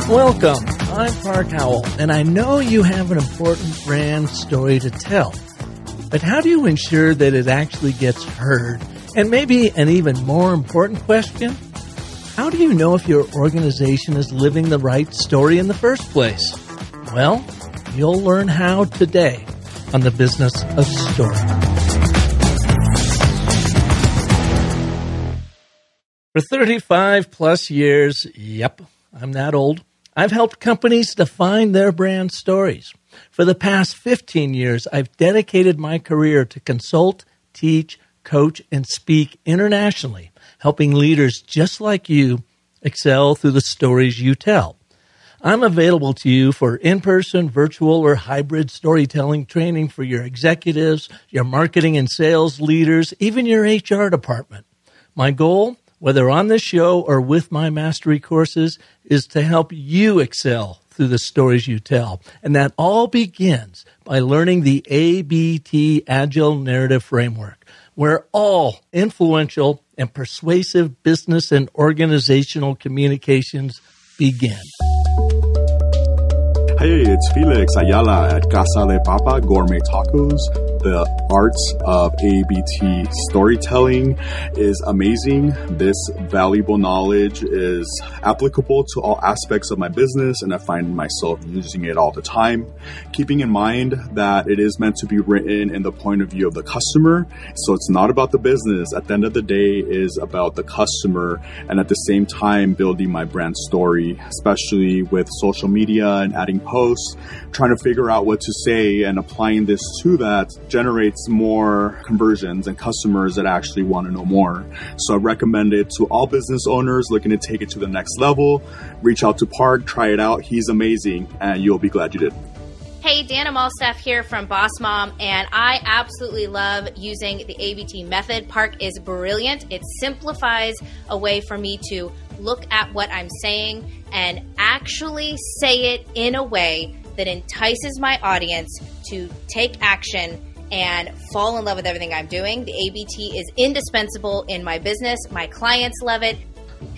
Welcome. I'm Park Howell, and I know you have an important brand story to tell. But how do you ensure that it actually gets heard? And maybe an even more important question, how do you know if your organization is living the right story in the first place? Well, you'll learn how today on The Business of Story. For 35 plus years, yep, I'm that old, I've helped companies define their brand stories. For the past 15 years, I've dedicated my career to consult, teach, coach, and speak internationally, helping leaders just like you excel through the stories you tell. I'm available to you for in-person, virtual, or hybrid storytelling training for your executives, your marketing and sales leaders, even your HR department. My goal, whether on this show or with my mastery courses, is to help you excel through the stories you tell. And that all begins by learning the ABT Agile Narrative Framework, where all influential and persuasive business and organizational communications begin. Hey, it's Felix Ayala at Casa de Papa Gourmet Tacos. The arts of ABT storytelling is amazing. This valuable knowledge is applicable to all aspects of my business, and I find myself using it all the time. Keeping in mind that it is meant to be written in the point of view of the customer, so it's not about the business. At the end of the day, it is about the customer, and at the same time, building my brand story, especially with social media and adding posts, trying to figure out what to say and applying this to that generates more conversions and customers that actually want to know more. So I recommend it to all business owners looking to take it to the next level. Reach out to Park, try it out. He's amazing, and you'll be glad you did. Hey, Dana Malstaff here from Boss Mom, and I absolutely love using the ABT method. Park is brilliant. It simplifies a way for me to look at what I'm saying and actually say it in a way that entices my audience to take action and fall in love with everything I'm doing. The ABT is indispensable in my business. My clients love it.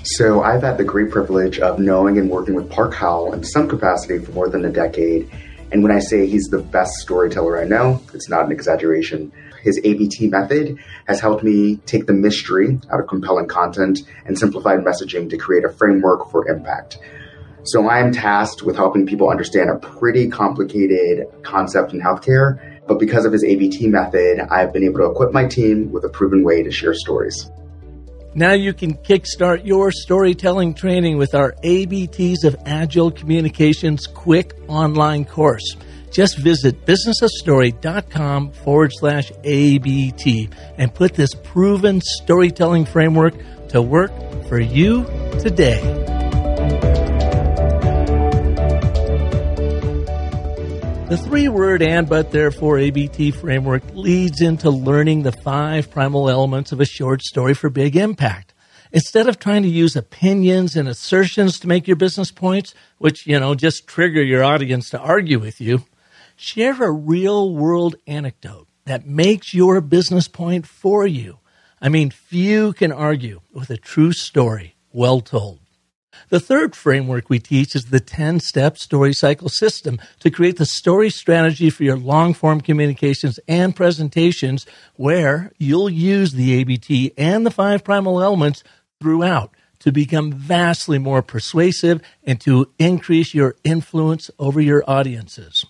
So I've had the great privilege of knowing and working with Park Howell in some capacity for more than a decade. And when I say he's the best storyteller I know, it's not an exaggeration. His ABT method has helped me take the mystery out of compelling content and simplified messaging to create a framework for impact. So I am tasked with helping people understand a pretty complicated concept in healthcare, but because of his ABT method, I've been able to equip my team with a proven way to share stories. Now you can kickstart your storytelling training with our ABTs of Agile Communications quick online course. Just visit businessofstory.com/ABT and put this proven storytelling framework to work for you today. The 3-word and but therefore ABT framework leads into learning the 5 primal elements of a short story for big impact. Instead of trying to use opinions and assertions to make your business points, which, just trigger your audience to argue with you, share a real-world anecdote that makes your business point for you. I mean, few can argue with a true story well told. The 3rd framework we teach is the 10-step story cycle system to create the story strategy for your long-form communications and presentations, where you'll use the ABT and the 5 primal elements throughout to become vastly more persuasive and to increase your influence over your audiences.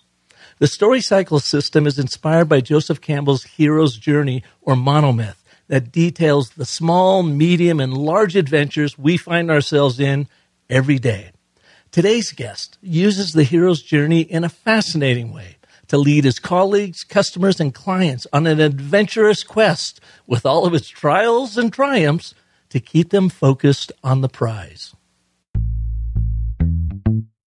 The story cycle system is inspired by Joseph Campbell's hero's journey or monomyth that details the small, medium, and large adventures we find ourselves in every day. Today's guest uses the hero's journey in a fascinating way to lead his colleagues, customers, and clients on an adventurous quest with all of its trials and triumphs to keep them focused on the prize.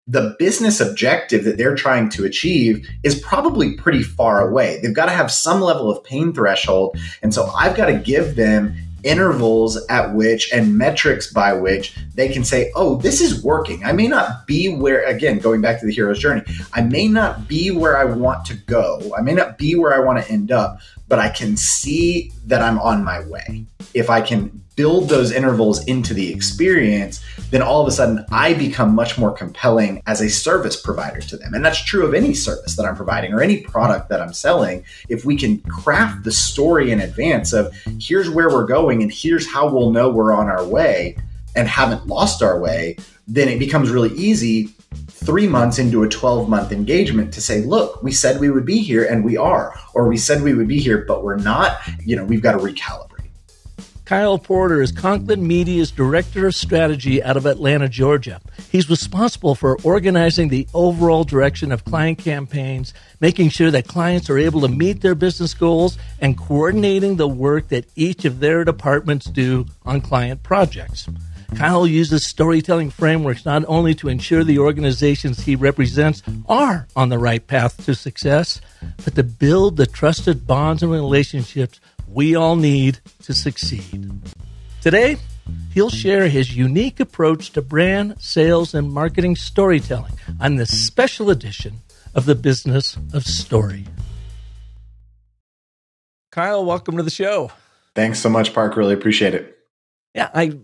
The business objective that they're trying to achieve is probably pretty far away. They've got to have some level of pain threshold. And so I've got to give them intervals at which and metrics by which they can say, oh, this is working. I may not be where, again, going back to the hero's journey, I may not be where I want to go. I may not be where I want to end up, but I can see that I'm on my way. If I can build those intervals into the experience, then all of a sudden I become much more compelling as a service provider to them. And that's true of any service that I'm providing or any product that I'm selling. If we can craft the story in advance of here's where we're going and here's how we'll know we're on our way and haven't lost our way, then it becomes really easy 3 months into a 12-month engagement to say, look, we said we would be here and we are, or we said we would be here, but we're not. We've got to recalibrate. Kyle Porter is Conklin Media's Director of Strategy out of Atlanta, Georgia. He's responsible for organizing the overall direction of client campaigns, making sure that clients are able to meet their business goals, and coordinating the work that each of their departments do on client projects. Kyle uses storytelling frameworks not only to ensure the organizations he represents are on the right path to success, but to build the trusted bonds and relationships we all need to succeed. Today, he'll share his unique approach to brand, sales, and marketing storytelling on this special edition of the Business of Story. Kyle, welcome to the show. Thanks so much, Park. Really appreciate it. Yeah, I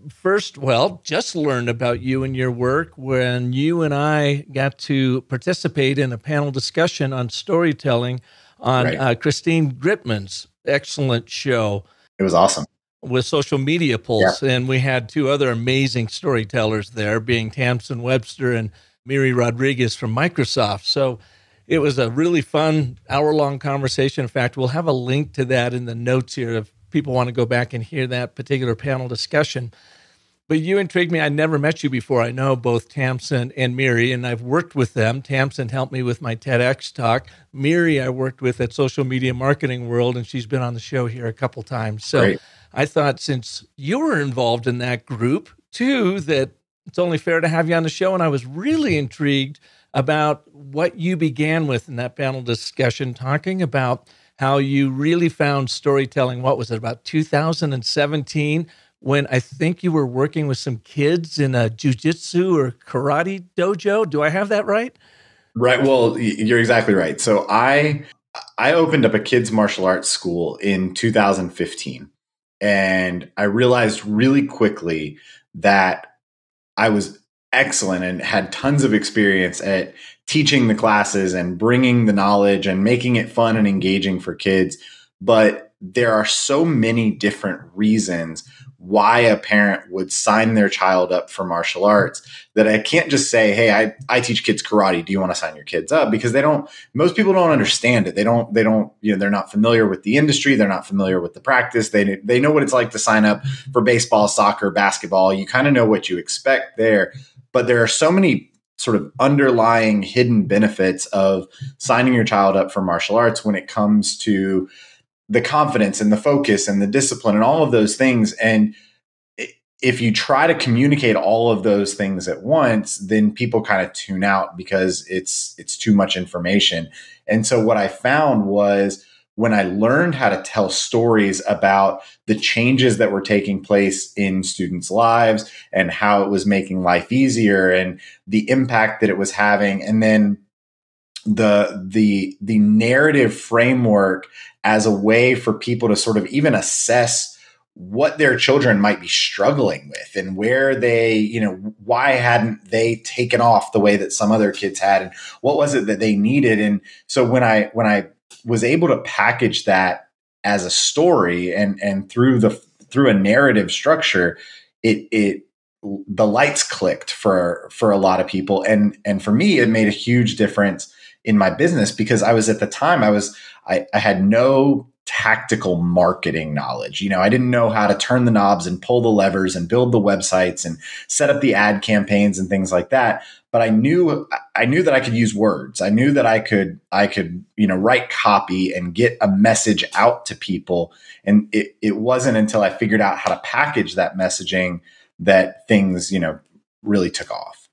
just learned about you and your work when you and I got to participate in a panel discussion on storytelling on Christine Gritman's excellent show. It was awesome. With Social Media Pulse. Yeah. And we had two other amazing storytellers there, being Tamsin Webster and Miri Rodriguez from Microsoft. So it was a really fun hour-long conversation. In fact, we'll have a link to that in the notes here if people want to go back and hear that particular panel discussion. But you intrigued me. I never met you before. I know both Tamsin and Miri, and I've worked with them. Tamsin helped me with my TEDx talk. Miri I worked with at Social Media Marketing World, and she's been on the show here a couple times. So Great. I thought since you were involved in that group, too, that it's only fair to have you on the show. And I was really intrigued about what you began with in that panel discussion, talking about how you really found storytelling. What was it, about 2017, when I think you were working with some kids in a jiu-jitsu or karate dojo? Do I have that right? Right. Well, you're exactly right. So I opened up a kids martial arts school in 2015, and I realized really quickly that I was excellent and had tons of experience at teaching the classes and bringing the knowledge and making it fun and engaging for kids. But there are so many different reasons why a parent would sign their child up for martial arts that I can't just say, hey, I teach kids karate. Do you want to sign your kids up? Because most people don't understand it. They don't, they're not familiar with the industry. They're not familiar with the practice. They know what it's like to sign up for baseball, soccer, basketball. You kind of know what you expect there, but there are so many sort of underlying hidden benefits of signing your child up for martial arts when it comes to the confidence and the focus and the discipline and all of those things. And if you try to communicate all of those things at once, then people kind of tune out because it's too much information. And so what I found was when I learned how to tell stories about the changes that were taking place in students' lives and how it was making life easier and the impact that it was having, and then the narrative framework as a way for people to sort of even assess what their children might be struggling with and where they, why hadn't they taken off the way that some other kids had, and what was it that they needed. And so when I was able to package that as a story and through a narrative structure, the lights clicked for a lot of people. And for me, it made a huge difference in my business because I was at the time, I had no tactical marketing knowledge. I didn't know how to turn the knobs and pull the levers and build the websites and set up the ad campaigns and things like that. But I knew that I could use words. I knew that I could, write copy and get a message out to people. And it wasn't until I figured out how to package that messaging that things, really took off.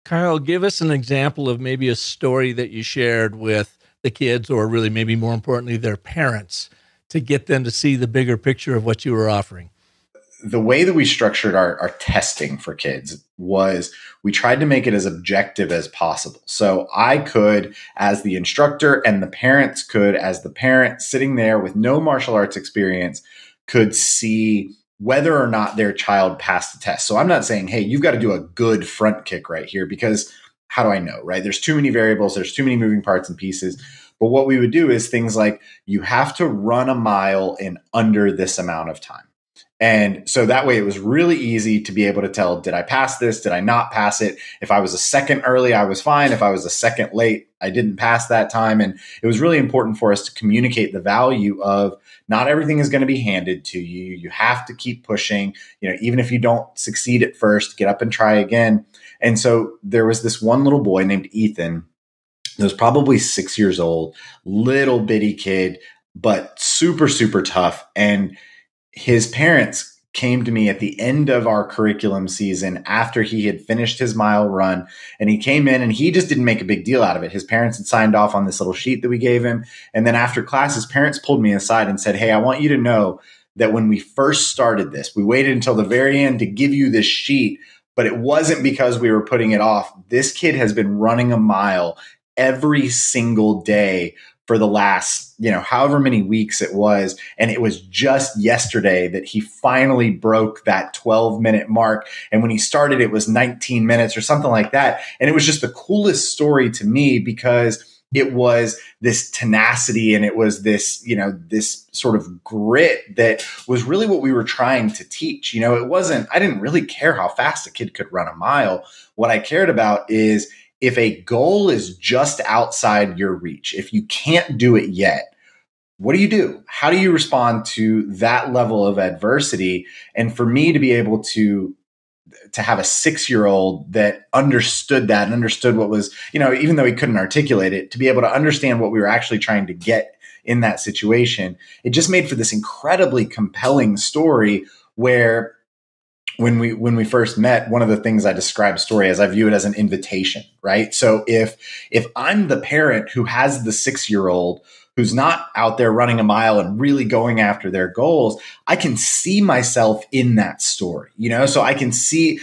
Kyle, give us an example of maybe a story that you shared with the kids, or really maybe more importantly, their parents, to get them to see the bigger picture of what you were offering. The way that we structured our testing for kids was we tried to make it as objective as possible. So I could, as the instructor, and the parents could, as the parent sitting there with no martial arts experience, could see whether or not their child passed the test. So I'm not saying, hey, you've got to do a good front kick right here, because how do I know, right? There's too many variables. There's too many moving parts and pieces. But what we would do is things like, you have to run a mile in under this amount of time. And so that way it was really easy to be able to tell, did I pass this? Did I not pass it? If I was a second early, I was fine. If I was a second late, I didn't pass that time. And it was really important for us to communicate the value of not everything is going to be handed to you. You have to keep pushing, even if you don't succeed at first, get up and try again. And so there was this one little boy named Ethan that was probably 6 years old, little bitty kid, but super, super tough. And his parents came to me at the end of our curriculum season after he had finished his mile run, and he came in and he just didn't make a big deal out of it. His parents had signed off on this little sheet that we gave him. And then after class, his parents pulled me aside and said, hey, I want you to know that when we first started this, we waited until the very end to give you this sheet, but it wasn't because we were putting it off. This kid has been running a mile every single day for the last, however many weeks it was. And it was just yesterday that he finally broke that 12-minute mark. And when he started, it was 19 minutes or something like that. And it was just the coolest story to me, because it was this tenacity and it was this, this sort of grit that was really what we were trying to teach. I didn't really care how fast a kid could run a mile. What I cared about is, if a goal is just outside your reach, if you can't do it yet, what do you do? How do you respond to that level of adversity? And for me to be able to have a 6-year-old that understood that and understood what was, even though he couldn't articulate it, to be able to understand what we were actually trying to get in that situation, it just made for this incredibly compelling story where when we first met, one of the things I described story as, I view it as an invitation, right? So if I'm the parent who has the 6-year-old who's not out there running a mile and really going after their goals, I can see myself in that story, so I can see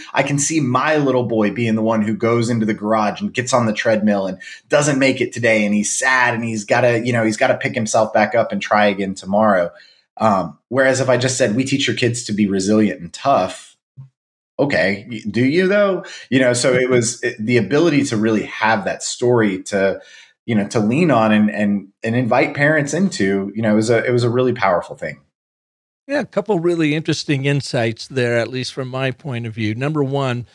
my little boy being the one who goes into the garage and gets on the treadmill and doesn't make it today. And he's sad and he's got to pick himself back up and try again tomorrow. Whereas if I just said, we teach your kids to be resilient and tough, okay, do you though? So it was the ability to really have that story to lean on and invite parents into, it was a really powerful thing. Yeah, a couple really interesting insights there, at least from my point of view. Number one,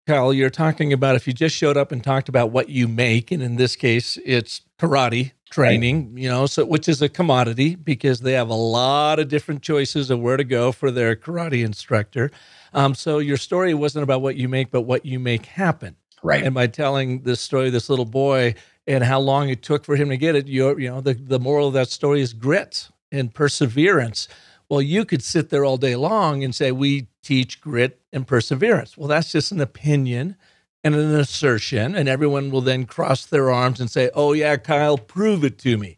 Kyle, you're talking about if you just showed up and talked about what you make, and in this case, it's karate training, right. So which is a commodity because they have a lot of different choices of where to go for their karate instructor. So your story wasn't about what you make, but what you make happen. Right. And by telling this story, this little boy, and how long it took for him to get it, the moral of that story is grit and perseverance. Well, you could sit there all day long and say, we teach grit and perseverance. Well, that's just an opinion and an assertion, and everyone will then cross their arms and say, oh yeah, Kyle, prove it to me.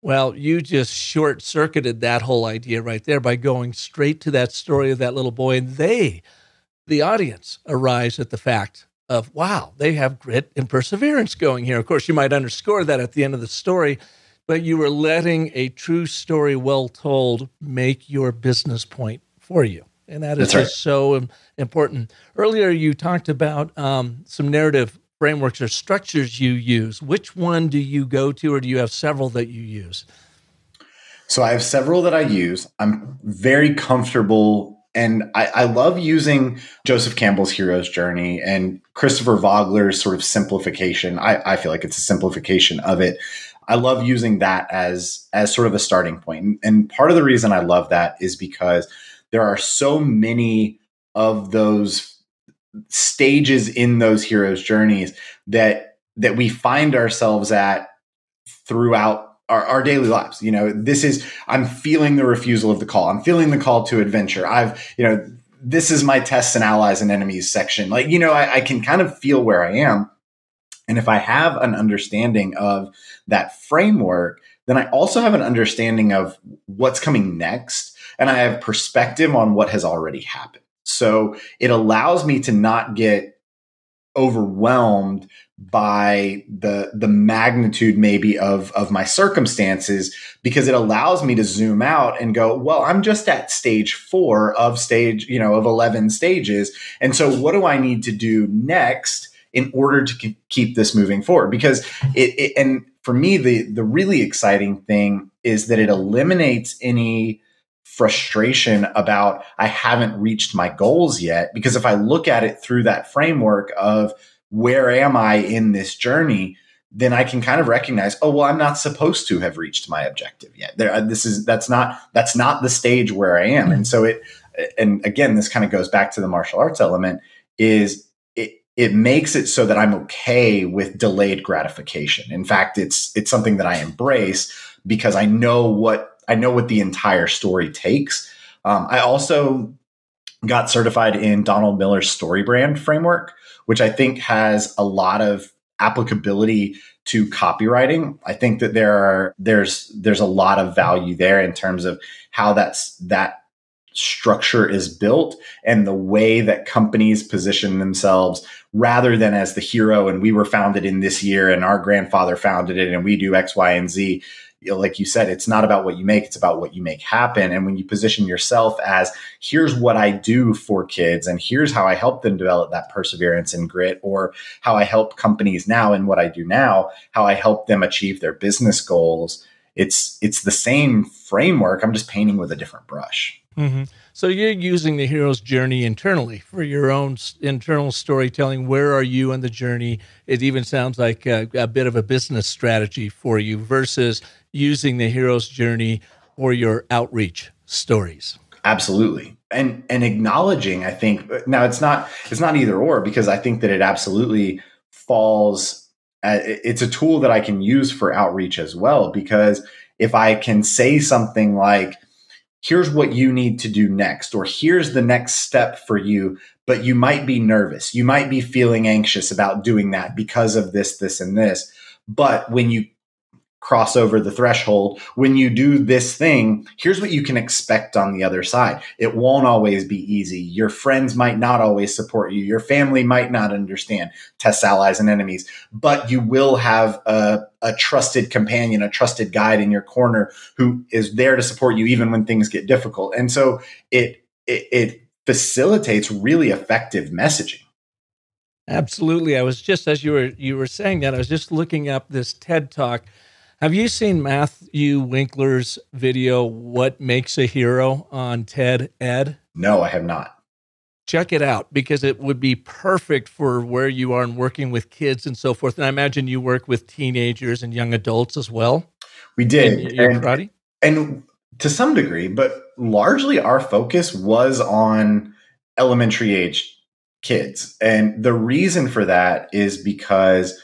Well, you just short-circuited that whole idea right there by going straight to that story of that little boy, and the audience, arrives at the fact of, wow, they have grit and perseverance going here. Of course, you might underscore that at the end of the story, but you were letting a true story well told make your business point for you. And that is just so important. Earlier, you talked about some narrative frameworks or structures you use. Which one do you go to, or do you have several that you use? So I have several that I use. I'm very comfortable, and I love using Joseph Campbell's hero's journey and Christopher Vogler's sort of simplification. I feel like it's a simplification of it. I love using that as sort of a starting point. And part of the reason I love that is because there are so many of those stages in those heroes' journeys that we find ourselves at throughout our daily lives. I'm feeling the refusal of the call. I'm feeling the call to adventure. This is my tests and allies and enemies section. I can kind of feel where I am. And if I have an understanding of that framework, then I also have an understanding of what's coming next. And I have perspective on what has already happened. So it allows me to not get overwhelmed by the magnitude maybe of my circumstances, because it allows me to zoom out and go, well, I'm just at stage 4 of 11 stages. And so what do I need to do next in order to keep this moving forward? Because and for me, the really exciting thing is that it eliminates any frustration about I haven't reached my goals yet. Because if I look at it through that framework of where am I in this journey, then I can kind of recognize, oh, well, I'm not supposed to have reached my objective yet. That's not the stage where I am. And so and again, this kind of goes back to the martial arts element, is it makes it so that I'm okay with delayed gratification. In fact, it's something that I embrace because I know what the entire story takes. I also got certified in Donald Miller's story brand framework, which I think has a lot of applicability to copywriting. I think that there's a lot of value there in terms of how that structure is built and the way that companies position themselves, rather than as the hero and we were founded in this year and our grandfather founded it and we do X, Y, and Z. Like you said, it's not about what you make, it's about what you make happen. And when you position yourself as, here's what I do for kids and here's how I help them develop that perseverance and grit, or how I help companies now and what I do now, how I help them achieve their business goals, it's the same framework. I'm just painting with a different brush. Mm-hmm. So you're using the hero's journey internally for your own internal storytelling. Where are you on the journey? It even sounds like a bit of a business strategy for you versus using the hero's journey for your outreach stories. Absolutely. And acknowledging, I think, now it's not either or, because I think that it absolutely falls, it's a tool that I can use for outreach as well. Because if I can say something like, here's what you need to do next, or here's the next step for you, but you might be nervous. You might be feeling anxious about doing that because of this, this, and this. But when you cross over the threshold, when you do this thing, here's what you can expect on the other side. It won't always be easy. Your friends might not always support you. Your family might not understand. Tests, allies, and enemies. But you will have a trusted companion, a trusted guide in your corner who is there to support you even when things get difficult. And so it facilitates really effective messaging. Absolutely. I was just, as you were saying that, I was just looking up this TED Talk. Have you seen Matthew Winkler's video, What Makes a Hero, on TED Ed? No, I have not. Check it out, because it would be perfect for where you are in working with kids and so forth. And I imagine you work with teenagers and young adults as well. We did. And to some degree, but largely our focus was on elementary age kids. And the reason for that is because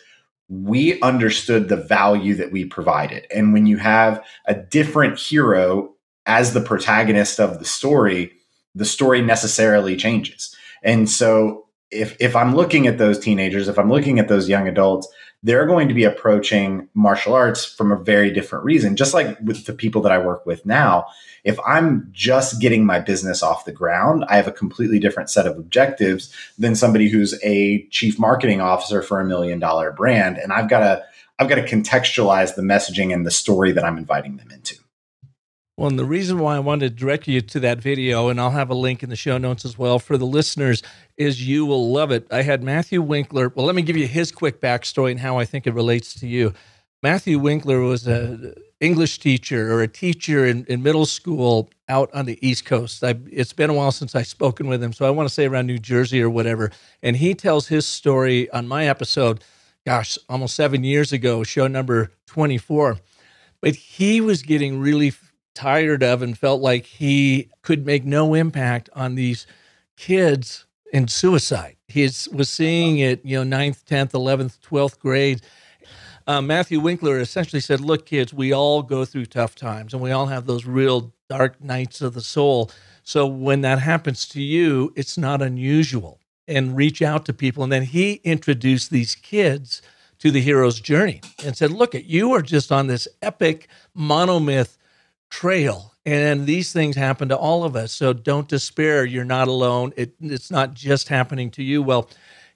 we understood the value that we provided. And when you have a different hero as the protagonist of the story necessarily changes. And so if I'm looking at those teenagers, if I'm looking at those young adults, they're going to be approaching martial arts from a very different reason. Just like with the people that I work with now, if I'm just getting my business off the ground, I have a completely different set of objectives than somebody who's a chief marketing officer for $1 million brand. And I've got to contextualize the messaging and the story that I'm inviting them into. Well, and the reason why I wanted to direct you to that video, and I'll have a link in the show notes as well for the listeners, is you will love it. I had Matthew Winkler. Well, let me give you his quick backstory and how I think it relates to you. Matthew Winkler was an English teacher, or a teacher in middle school out on the East Coast. It's been a while since I've spoken with him, so I want to say around New Jersey or whatever. And he tells his story on my episode, almost 7 years ago, show number 24. But he was getting really tired of and felt like he could make no impact on these kids in suicide. He was seeing it, 9th, 10th, 11th, 12th grade. Matthew Winkler essentially said, look, kids, we all go through tough times and we all have those real dark nights of the soul. So when that happens to you, it's not unusual, and reach out to people. And then he introduced these kids to the hero's journey and said, look, you are just on this epic monomyth trail, and these things happen to all of us. So don't despair. You're not alone. It's not just happening to you. Well,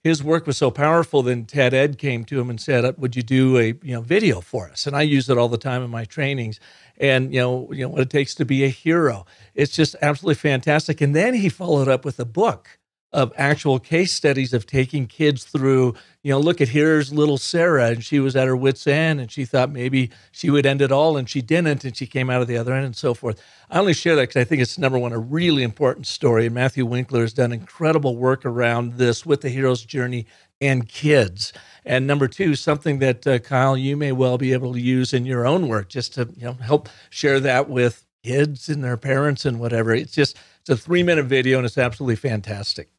his work was so powerful, then Ted Ed came to him and said, would you do a video for us? And I use it all the time in my trainings. And, what it takes to be a hero. It's just absolutely fantastic. And then he followed up with a book of actual case studies of taking kids through, look at here's little Sarah, and she was at her wit's end, and she thought maybe she would end it all, and she didn't, and she came out of the other end, and so forth. I only share that because I think it's, number one, a really important story, and Matthew Winkler has done incredible work around this with the hero's journey and kids. And number two, something that, Kyle, you may well be able to use in your own work, just to help share that with kids and their parents and whatever. It's a 3-minute video, and it's absolutely fantastic.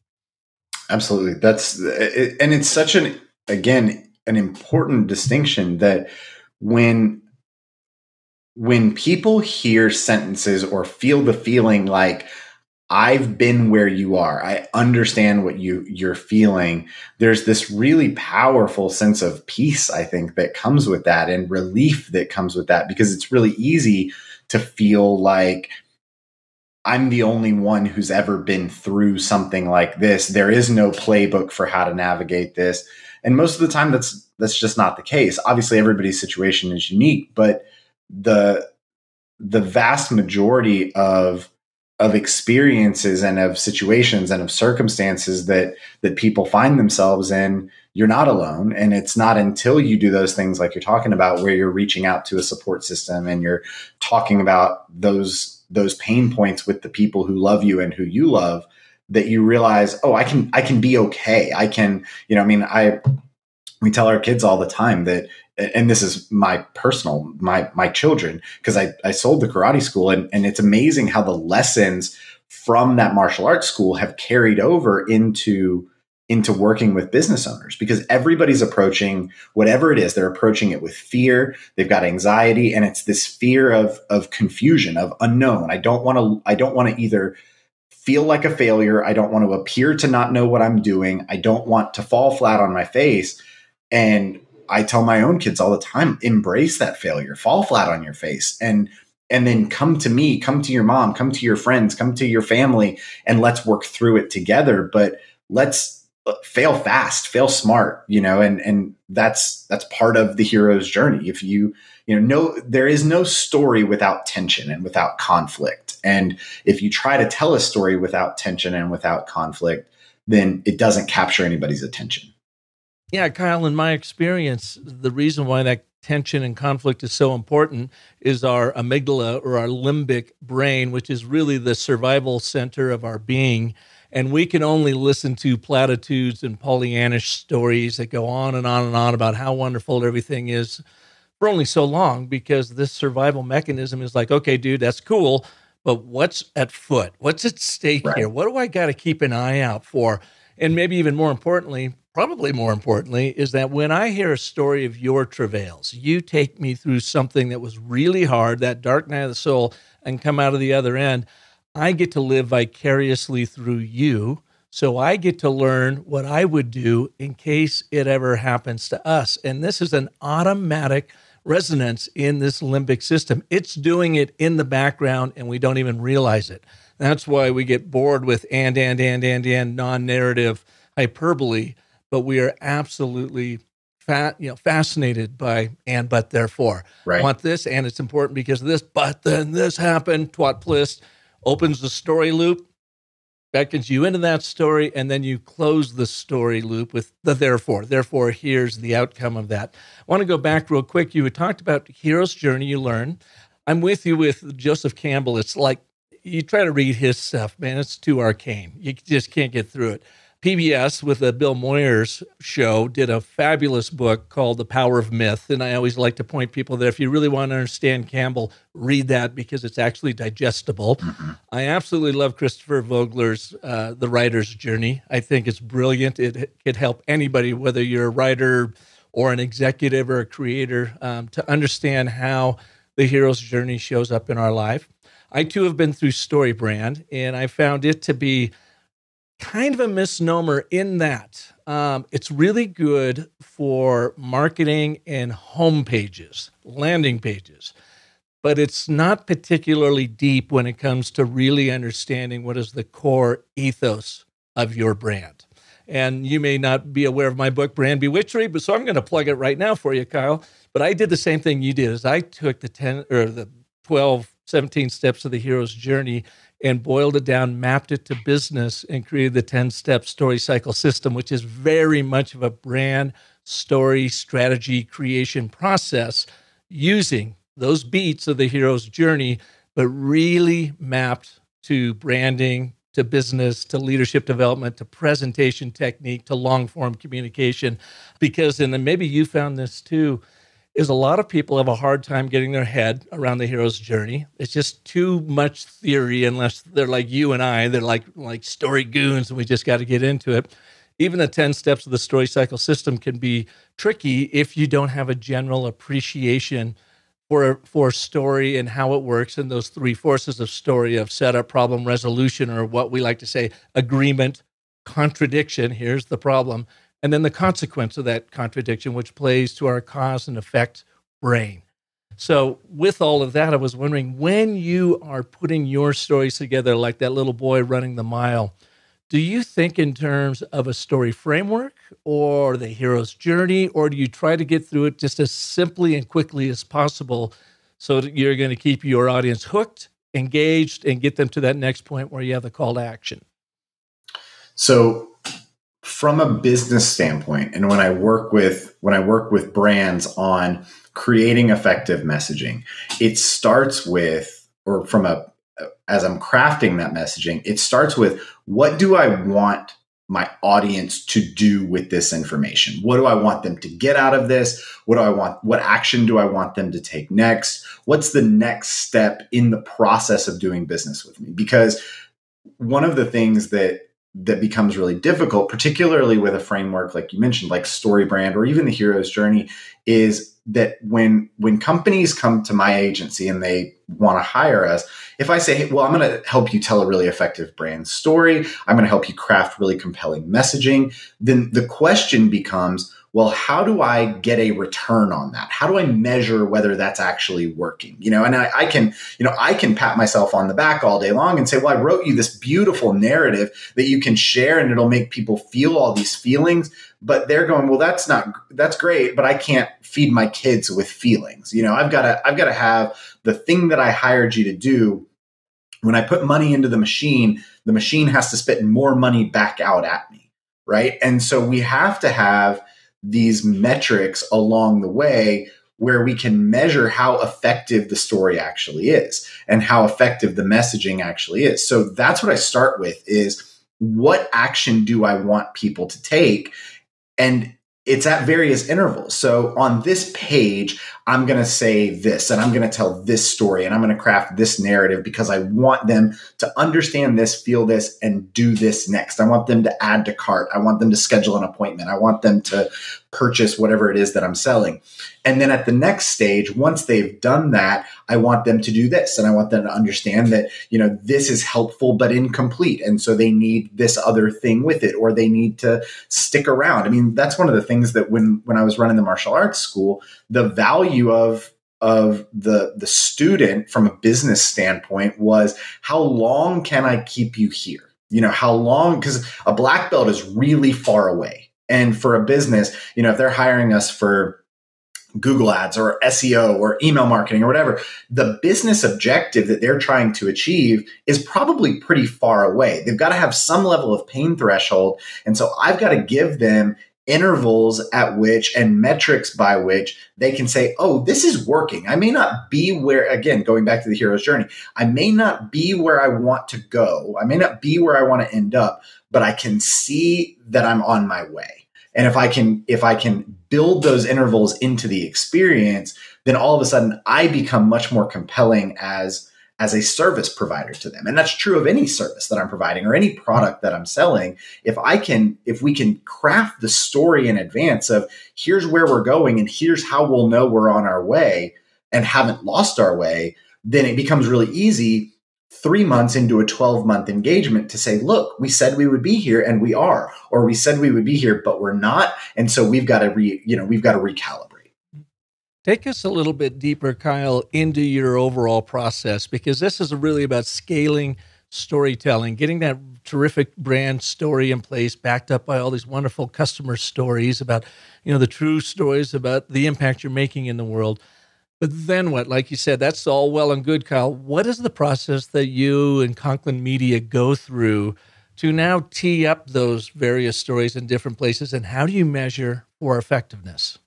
Absolutely. And it's such an important distinction that when people hear sentences or feel the feeling like, I've been where you are, I understand what you're feeling, there's this really powerful sense of peace, I think, that comes with that, and relief that comes with that, because it's really easy to feel like I'm the only one who's ever been through something like this. There is no playbook for how to navigate this. And most of the time that's just not the case. Obviously, everybody's situation is unique, but the vast majority of experiences and of situations and of circumstances that people find themselves in, you're not alone. And it's not until you do those things like you're talking about, where you're reaching out to a support system and you're talking about those pain points with the people who love you and who you love, that you realize, I can be okay. I can, we tell our kids all the time that, and this is my personal, my children, because I sold the karate school, and it's amazing how the lessons from that martial arts school have carried over into working with business owners, because everybody's approaching whatever it is. They're approaching it with fear. They've got anxiety, and it's this fear of confusion, of unknown. I don't want to either feel like a failure. I don't want to appear to not know what I'm doing. I don't want to fall flat on my face. And I tell my own kids all the time, embrace that failure, fall flat on your face, and then come to me, come to your mom, come to your friends, come to your family, and let's work through it together. But let's fail fast, fail smart, and that's part of the hero's journey. If there is no story without tension and without conflict. And if you try to tell a story without tension and without conflict, then it doesn't capture anybody's attention. Yeah, Kyle, in my experience, the reason why that tension and conflict is so important is our amygdala, or our limbic brain, which is really the survival center of our being. And we can only listen to platitudes and Pollyannish stories that go on and on and on about how wonderful everything is for only so long, because this survival mechanism is like, okay, dude, that's cool, but what's at foot? What's at stake here? What do I got to keep an eye out for? And maybe even more importantly, probably more importantly, is that when I hear a story of your travails, you take me through something that was really hard, that dark night of the soul, and come out of the other end, I get to live vicariously through you. So I get to learn what I would do in case it ever happens to us. And this is an automatic resonance in this limbic system. It's doing it in the background, and we don't even realize it. That's why we get bored with and non-narrative hyperbole, but we are absolutely fascinated by and but therefore. Right. I want this, and it's important because of this, but then this happened. Twat plist opens the story loop, beckons you into that story, and then you close the story loop with the therefore. Therefore, here's the outcome of that. I want to go back real quick. You had talked about hero's journey you learn. I'm with you with Joseph Campbell. It's like you try to read his stuff, man, it's too arcane. You just can't get through it. PBS with the Bill Moyers show did a fabulous book called The Power of Myth. And I always like to point people that if you really want to understand Campbell, read that because it's actually digestible. Mm-hmm. I absolutely love Christopher Vogler's The Writer's Journey. I think it's brilliant. It could help anybody, whether you're a writer or an executive or a creator, to understand how the hero's journey shows up in our life. I, too, have been through StoryBrand, and I found it to be kind of a misnomer in that it's really good for marketing and home pages, landing pages, but it's not particularly deep when it comes to really understanding what is the core ethos of your brand. And you may not be aware of my book, Brand Bewitchery, but so I'm going to plug it right now for you, Kyle. But I did the same thing you did. Is I took the 12, 17 steps of the hero's journey and boiled it down, mapped it to business, and created the 10-step story cycle system, which is very much of a brand story strategy creation process using those beats of the hero's journey, but really mapped to branding, to business, to leadership development, to presentation technique, to long-form communication. Because, and then maybe you found this too, is a lot of people have a hard time getting their head around the hero's journey. It's just too much theory unless they're like you and I. They're like story goons, and we just got to get into it. Even the 10 steps of the story cycle system can be tricky if you don't have a general appreciation for story and how it works, and those three forces of story of setup, problem, resolution, or what we like to say, agreement, contradiction. Here's the problem. And then the consequence of that contradiction, which plays to our cause and effect brain. So with all of that, I was wondering, when you are putting your stories together, like that little boy running the mile, do you think in terms of a story framework or the hero's journey, or do you try to get through it just as simply and quickly as possible so that you're going to keep your audience hooked, engaged, and get them to that next point where you have the call to action? So from a business standpoint, and when I work with brands on creating effective messaging, it starts with, or as I'm crafting that messaging, it starts with, what do I want my audience to do with this information? What do I want them to get out of this? What action do I want them to take next? What's the next step in the process of doing business with me? Because one of the things that becomes really difficult, particularly with a framework like you mentioned, like StoryBrand or even the hero's journey, is that when companies come to my agency and they want to hire us, if I say, hey, well, I'm going to help you tell a really effective brand story, I'm going to help you craft really compelling messaging, then the question becomes, well, how do I get a return on that? How do I measure whether that's actually working? And I can pat myself on the back all day long and say, well, I wrote you this beautiful narrative that you can share and it'll make people feel all these feelings. But they're going, well, that's great, but I can't feed my kids with feelings. I've got to have the thing that I hired you to do. When I put money into the machine has to spit more money back out at me. Right. And so we have to have these metrics along the way where we can measure how effective the story actually is and how effective the messaging actually is. So that's what I start with, is what action do I want people to take? And it's at various intervals. So on this page, I'm going to say this, and I'm going to tell this story, and I'm going to craft this narrative because I want them to understand this, feel this, and do this next. I want them to add to cart. I want them to schedule an appointment. I want them to purchase whatever it is that I'm selling. And then at the next stage, once they've done that, I want them to do this. And I want them to understand that, this is helpful but incomplete. And so they need this other thing with it, or they need to stick around. I mean, that's one of the things that when I was running the martial arts school, the value of the student from a business standpoint was, how long can I keep you here? How long? Because a black belt is really far away. And for a business, if they're hiring us for Google ads or SEO or email marketing or whatever, the business objective that they're trying to achieve is probably pretty far away. They've got to have some level of pain threshold. And so I've got to give them intervals at which and metrics by which they can say, oh, this is working. I may not be where, again, going back to the hero's journey, I may not be where I want to go. I may not be where I want to end up, but I can see that I'm on my way. And if I can build those intervals into the experience, then all of a sudden I become much more compelling as a service provider to them. And that's true of any service that I'm providing or any product that I'm selling. If we can craft the story in advance of, here's where we're going and here's how we'll know we're on our way and haven't lost our way, then it becomes really easy 3 months into a 12-month engagement to say, look, we said we would be here and we are, or we said we would be here, but we're not. And so we've got to recalibrate. Take us a little bit deeper, Kyle, into your overall process, because this is really about scaling storytelling, getting that terrific brand story in place, backed up by all these wonderful customer stories about, the true stories about the impact you're making in the world. But then what? Like you said, that's all well and good, Kyle. What is the process that you and Conklin Media go through to now tee up those various stories in different places, and how do you measure for effectiveness?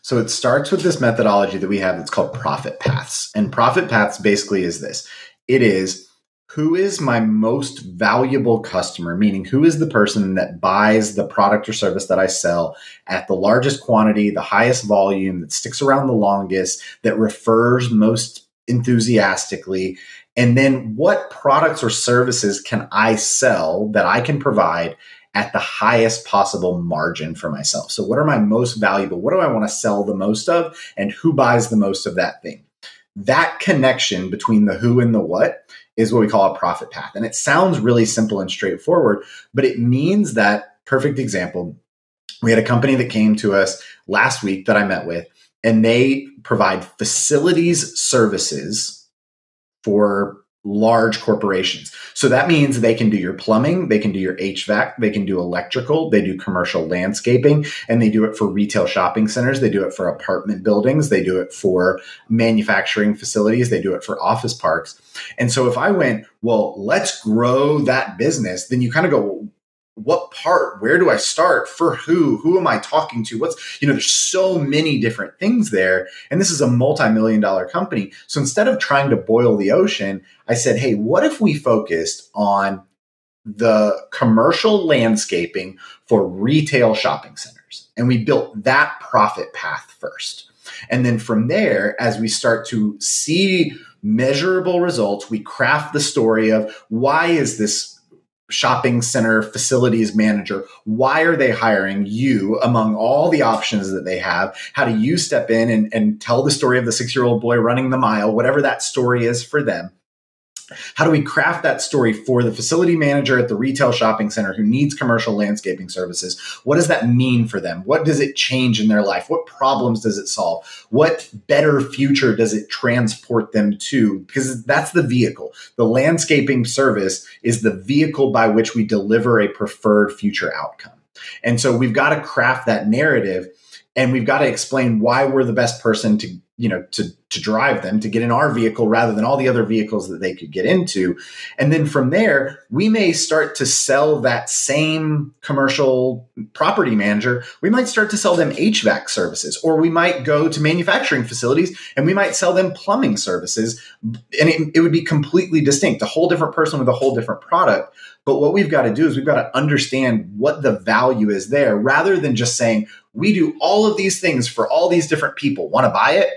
So it starts with this methodology that we have that's called profit paths. And profit paths basically is this. It is, who is my most valuable customer, meaning who is the person that buys the product or service that I sell at the largest quantity, the highest volume, that sticks around the longest, that refers most enthusiastically. And then what products or services can I sell that I can provide at the highest possible margin for myself? So what are my most valuable? What do I want to sell the most of? And who buys the most of that thing? That connection between the who and the what is what we call a profit path. And it sounds really simple and straightforward, but it means that, perfect example, we had a company that came to us last week that I met with, and they provide facilities services for large corporations. So that means they can do your plumbing, they can do your HVAC, they can do electrical, they do commercial landscaping, and they do it for retail shopping centers, they do it for apartment buildings, they do it for manufacturing facilities, they do it for office parks. And so if I went, well, let's grow that business, then you kind of go, what part? Where do I start? For who? Who am I talking to? There's so many different things there. And this is a multi-million-dollar company. So instead of trying to boil the ocean, I said, hey, what if we focused on the commercial landscaping for retail shopping centers? And we built that profit path first. And then from there, as we start to see measurable results, we craft the story of, why is this shopping center facilities manager, why are they hiring you among all the options that they have? How do you step in and tell the story of the 6-year-old boy running the mile, whatever that story is for them? How do we craft that story for the facility manager at the retail shopping center who needs commercial landscaping services? What does that mean for them? What does it change in their life? What problems does it solve? What better future does it transport them to? Because that's the vehicle. The landscaping service is the vehicle by which we deliver a preferred future outcome. And so we've got to craft that narrative, and we've got to explain why we're the best person to drive them, to get in our vehicle rather than all the other vehicles that they could get into. And then from there, we may start to sell that same commercial property manager. We might start to sell them HVAC services, or we might go to manufacturing facilities and we might sell them plumbing services. And it would be completely distinct, a whole different person with a whole different product. But what we've got to do is we've got to understand what the value is there, rather than just saying, we do all of these things for all these different people. Want to buy it?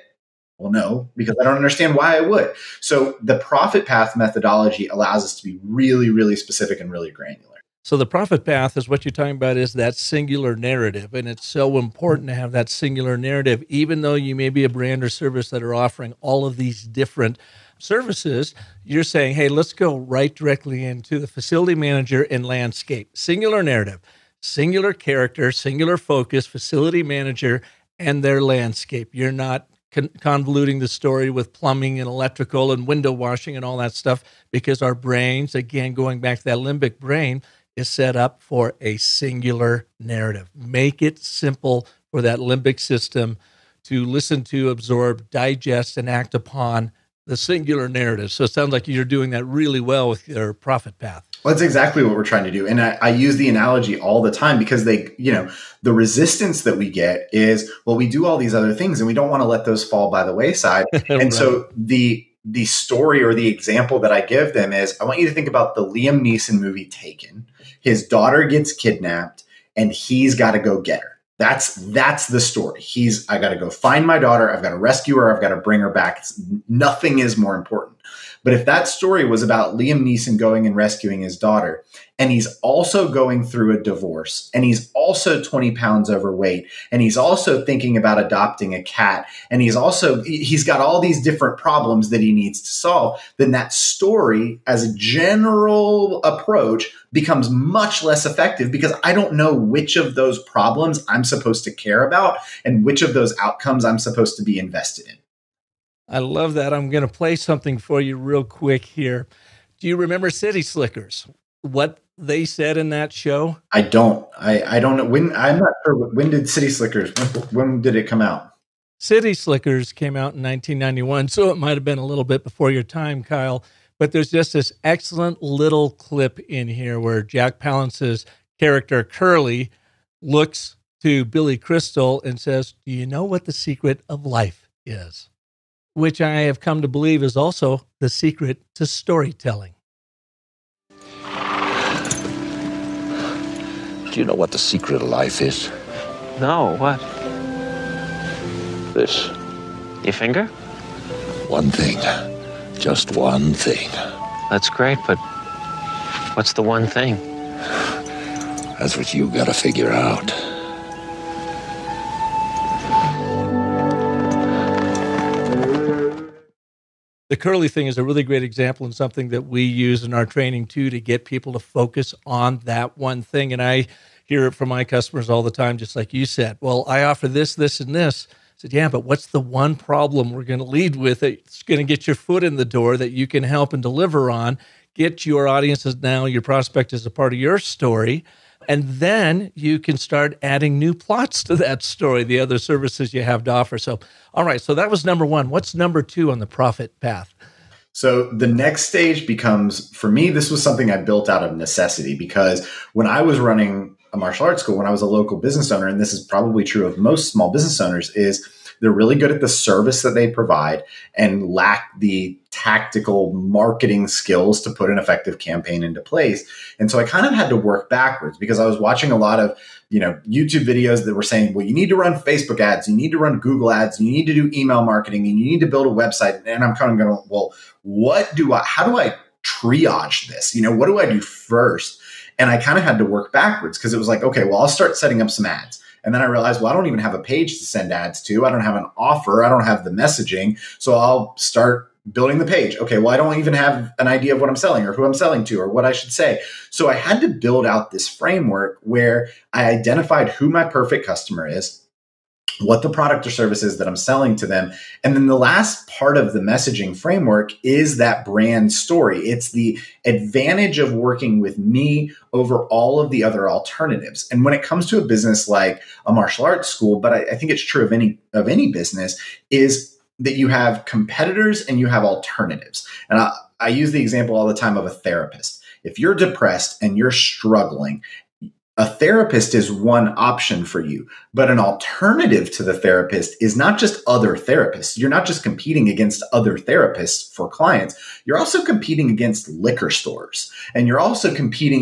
Well, no, because I don't understand why I would. So the profit path methodology allows us to be really, really specific and really granular. So the profit path is what you're talking about, is that singular narrative. And it's so important to have that singular narrative, even though you may be a brand or service that are offering all of these different services. You're saying, hey, let's go right directly into the facility manager and landscape. Singular narrative, singular character, singular focus, facility manager and their landscape. You're not convoluting the story with plumbing and electrical and window washing and all that stuff, because our brains, again, going back to that limbic brain, is set up for a singular narrative. Make it simple for that limbic system to listen to, absorb, digest, and act upon the singular narrative. So it sounds like you're doing that really well with your profit path. Well, that's exactly what we're trying to do. And I use the analogy all the time, because the resistance that we get is, well, we do all these other things and we don't want to let those fall by the wayside. And right. So the story or the example that I give them is, I want you to think about the Liam Neeson movie Taken. His daughter gets kidnapped and he's got to go get her. That's the story. I got to go find my daughter. I've got to rescue her. I've got to bring her back. Nothing is more important. But if that story was about Liam Neeson going and rescuing his daughter, and he's also going through a divorce, and he's also 20 pounds overweight, and he's also thinking about adopting a cat, and he's got all these different problems that he needs to solve, then that story as a general approach becomes much less effective, because I don't know which of those problems I'm supposed to care about and which of those outcomes I'm supposed to be invested in. I love that. I'm going to play something for you real quick here. Do you remember City Slickers? What they said in that show? I don't. I don't know when. I'm not sure. When did City Slickers? When did it come out? City Slickers came out in 1991, so it might have been a little bit before your time, Kyle. But there's just this excellent little clip in here where Jack Palance's character Curly looks to Billy Crystal and says, "Do you know what the secret of life is?" Which I have come to believe is also the secret to storytelling. Do you know what the secret of life is? No, what? This. Your finger? One thing. Just one thing. That's great, but what's the one thing? That's what you gotta figure out. The Curly thing is a really great example and something that we use in our training too to get people to focus on that one thing. And I hear it from my customers all the time, just like you said. Well, I offer this, this, and this. I said, yeah, but what's the one problem we're going to lead with that's going to get your foot in the door that you can help and deliver on, get your audiences now, your prospect as a part of your story, and then you can start adding new plots to that story, the other services you have to offer. So, all right, so that was number one. What's number two on the profit path? So the next stage becomes, for me, this was something I built out of necessity, because when I was running a martial arts school, when I was a local business owner, and this is probably true of most small business owners, is they're really good at the service that they provide and lack the tactical marketing skills to put an effective campaign into place. And so I kind of had to work backwards, because I was watching a lot of, YouTube videos that were saying, well, you need to run Facebook ads, you need to run Google ads, you need to do email marketing, and you need to build a website. And I'm kind of going, well, how do I triage this? What do I do first? And I kind of had to work backwards, because it was like, okay, well, I'll start setting up some ads. And then I realized, well, I don't even have a page to send ads to. I don't have an offer. I don't have the messaging. So I'll start building the page. Okay, well, I don't even have an idea of what I'm selling or who I'm selling to or what I should say. So I had to build out this framework where I identified who my perfect customer is, what the product or service is that I'm selling to them. And then the last part of the messaging framework is that brand story. It's the advantage of working with me over all of the other alternatives. And when it comes to a business like a martial arts school, but I think it's true of any business, is that you have competitors and you have alternatives. And I use the example all the time of a therapist. If you're depressed and you're struggling, a therapist is one option for you, but an alternative to the therapist is not just other therapists. You're not just competing against other therapists for clients. You're also competing against liquor stores. And you're also competing,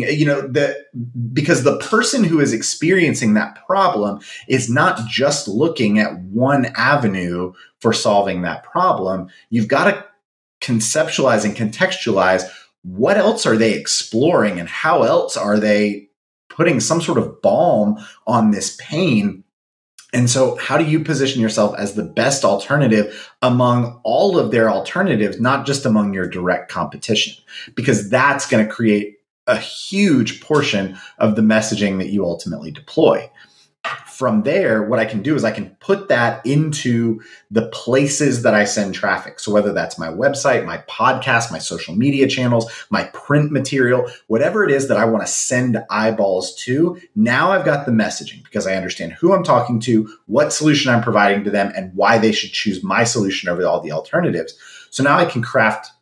because the person who is experiencing that problem is not just looking at one avenue for solving that problem. You've got to conceptualize and contextualize what else are they exploring and how else are they putting some sort of balm on this pain. And so how do you position yourself as the best alternative among all of their alternatives, not just among your direct competition? Because that's going to create a huge portion of the messaging that you ultimately deploy. From there, what I can do is I can put that into the places that I send traffic. So whether that's my website, my podcast, my social media channels, my print material, whatever it is that I want to send eyeballs to, now I've got the messaging, because I understand who I'm talking to, what solution I'm providing to them, and why they should choose my solution over all the alternatives. So now I can craft